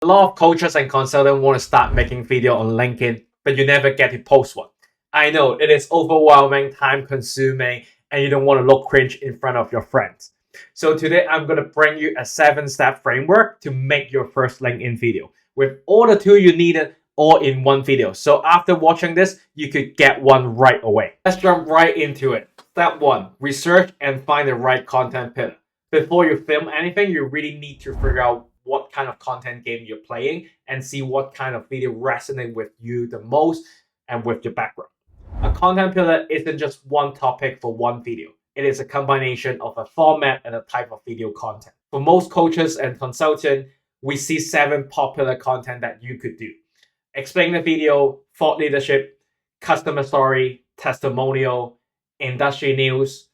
lot of coaches and consultants want to start making video on LinkedIn, but you never get to post one. I know it is overwhelming, time consuming, and you don't want to look cringe in front of your friends. So today I'm going to bring you a 7-step framework to make your first LinkedIn video with all the tools you needed all in one video. So after watching this, you could get one right away. Let's jump right into it. Step 1, research and find the right content pillar. Before you film anything, you really need to figure out what kind of content game you're playing and see what kind of video resonates with you the most and with your background. A content pillar isn't just one topic for one video. It is a combination of a format and a type of video content. For most coaches and consultants, we see 7 popular content that you could do. Explain the video, thought leadership, customer story, testimonial, industry news,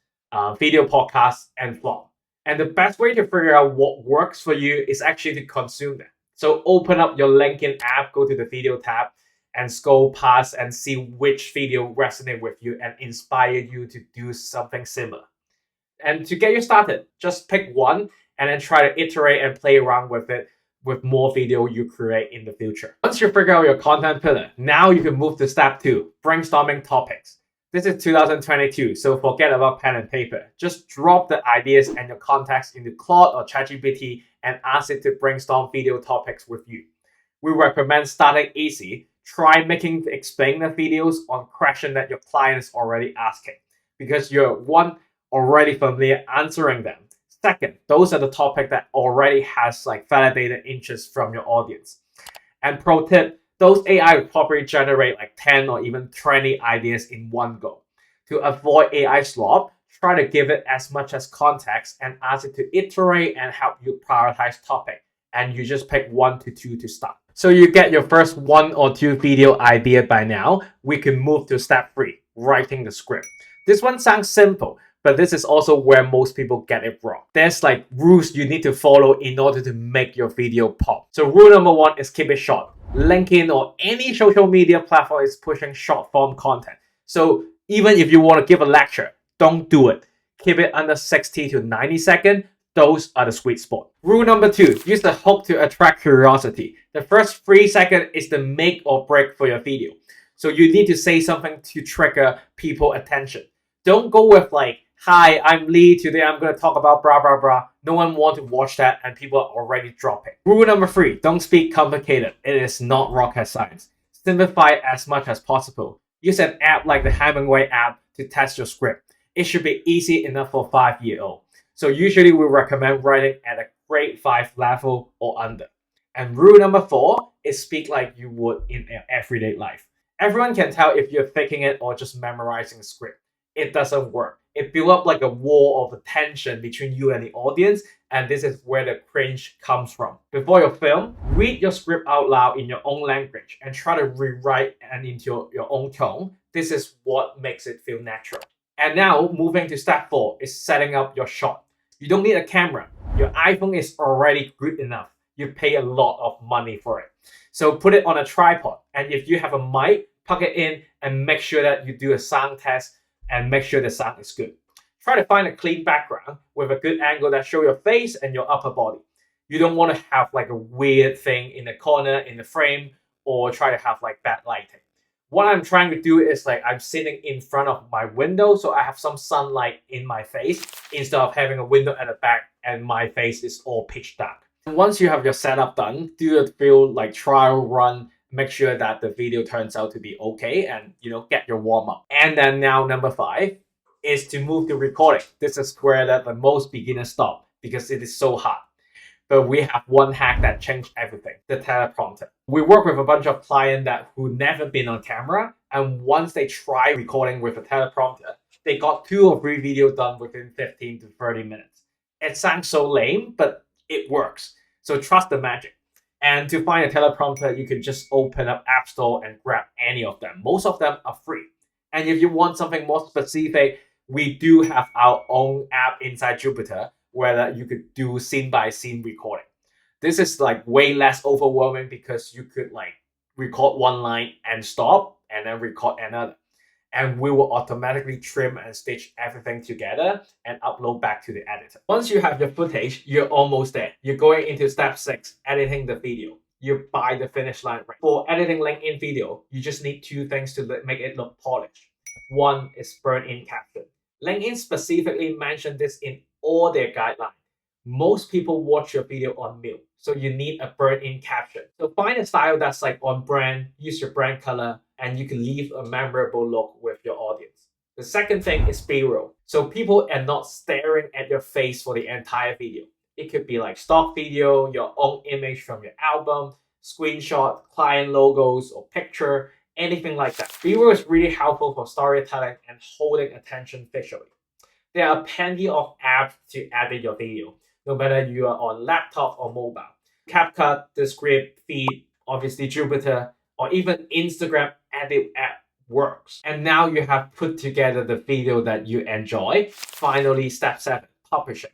video podcasts, and vlog. And the best way to figure out what works for you is actually to consume them. So open up your LinkedIn app, go to the video tab, and scroll past and see which video resonates with you and inspire you to do something similar. And to get you started, just pick one and then try to iterate and play around with it with more video you create in the future. Once you figure out your content pillar, now you can move to step 2, brainstorming topics. This is 2022, so forget about pen and paper. Just drop the ideas and your context into Claude or ChatGPT and ask it to brainstorm video topics with you. We recommend starting easy. Try making explainer videos on questions that your client is already asking, because you're one, already familiar answering them. Second, those are the topics that already has validated interest from your audience. And pro tip, those AI will probably generate 10 or even 20 ideas in one go. To avoid AI slop, try to give it as much as context and ask it to iterate and help you prioritize topic. And you just pick 1 to 2 to start. So you get your first 1 or 2 video idea by now, we can move to step 3, writing the script. This one sounds simple, but this is also where most people get it wrong. There's rules you need to follow in order to make your video pop. So rule number 1 is keep it short. LinkedIn or any social media platform is pushing short form content. So even if you want to give a lecture, don't do it. Keep it under 60 to 90 seconds. Those are the sweet spot. Rule number 2, use the hook to attract curiosity. The first 3 seconds is the make or break for your video. So you need to say something to trigger people's attention. Don't go with hi, I'm Lee, today I'm going to talk about blah, blah, blah. No one wants to watch that and people are already dropping. Rule number 3, don't speak complicated. It is not rocket science. Simplify it as much as possible. Use an app like the Hemingway App to test your script. It should be easy enough for 5-year-old. So usually we recommend writing at a grade 5 level or under. And rule number 4 is speak like you would in everyday life. Everyone can tell if you're faking it or just memorizing a script. It doesn't work. It builds up a wall of tension between you and the audience, and this is where the cringe comes from. Before you film, read your script out loud in your own language and try to rewrite and into your own tone. This is what makes it feel natural. And now, moving to step 4 is setting up your shot. You don't need a camera. Your iPhone is already good enough. You pay a lot of money for it. So put it on a tripod, and if you have a mic, plug it in and make sure that you do a sound test and make sure the sound is good. Try to find a clean background with a good angle that shows your face and your upper body. You don't want to have a weird thing in the corner in the frame or try to have bad lighting. What I'm trying to do is I'm sitting in front of my window, so I have some sunlight in my face instead of having a window at the back and my face is all pitch dark. And once you have your setup done, do a few trial run. Make sure that the video turns out to be okay and get your warm up. And then now number 5 is to move to recording. This is where that the most beginners stop because it is so hard. But we have one hack that changed everything, the teleprompter. We work with a bunch of clients who never been on camera, and once they try recording with a teleprompter, they got 2 or 3 videos done within 15 to 30 minutes. It sounds so lame, but it works. So trust the magic. And to find a teleprompter, you can just open up App Store and grab any of them. Most of them are free. And if you want something more specific, we do have our own app inside Jupitrr where you could do scene-by-scene recording. This is way less overwhelming because you could record one line and stop and then record another. And we will automatically trim and stitch everything together and upload back to the editor. Once you have your footage, you're almost there. You're going into step 6, editing the video. you're by the finish line. Right? For editing LinkedIn video, you just need two things to make it look polished. One is burn-in caption. LinkedIn specifically mentioned this in all their guidelines. Most people watch your video on mute, so you need a burn-in caption. So find a style that's like on brand, use your brand color, and you can leave a memorable look with your audience. The second thing is B-roll. So people are not staring at your face for the entire video. It could be like stock video, your own image from your album, screenshot, client logos, or picture, anything like that. B-roll is really helpful for storytelling and holding attention visually. There are plenty of apps to edit your video, no matter you are on laptop or mobile. CapCut, the script, feed, obviously Jupitrr, or even Instagram edit app works. And now you have put together the video that you enjoy. Finally, step 7, publishing.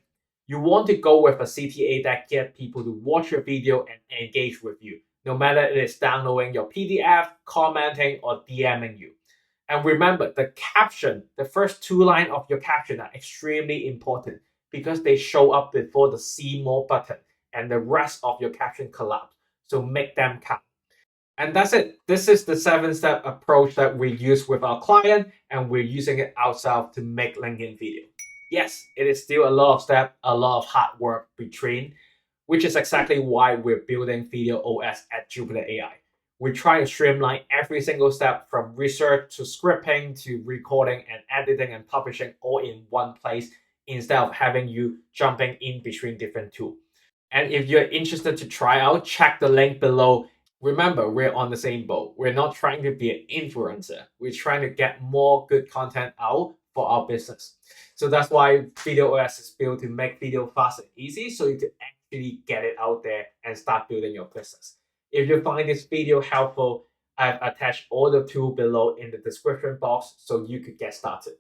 You want to go with a CTA that gets people to watch your video and engage with you, no matter it is downloading your PDF, commenting, or DMing you. And remember, the caption, the first 2 lines of your caption are extremely important because they show up before the see more button and the rest of your caption collapse. So make them count. And that's it. This is the 7-step approach that we use with our client, and we're using it ourselves to make LinkedIn video. Yes, it is still a lot of steps, a lot of hard work between, which is exactly why we're building VideoOS at Jupitrr AI. We try to streamline every single step from research to scripting to recording and editing and publishing all in one place instead of having you jumping in between different tools. And if you're interested to try out, check the link below. Remember, we're on the same boat. We're not trying to be an influencer. We're trying to get more good content out for our business. So that's why VideoOS is built to make video fast and easy so you can actually get it out there and start building your business. If you find this video helpful, I've attached all the tools below in the description box so you could get started.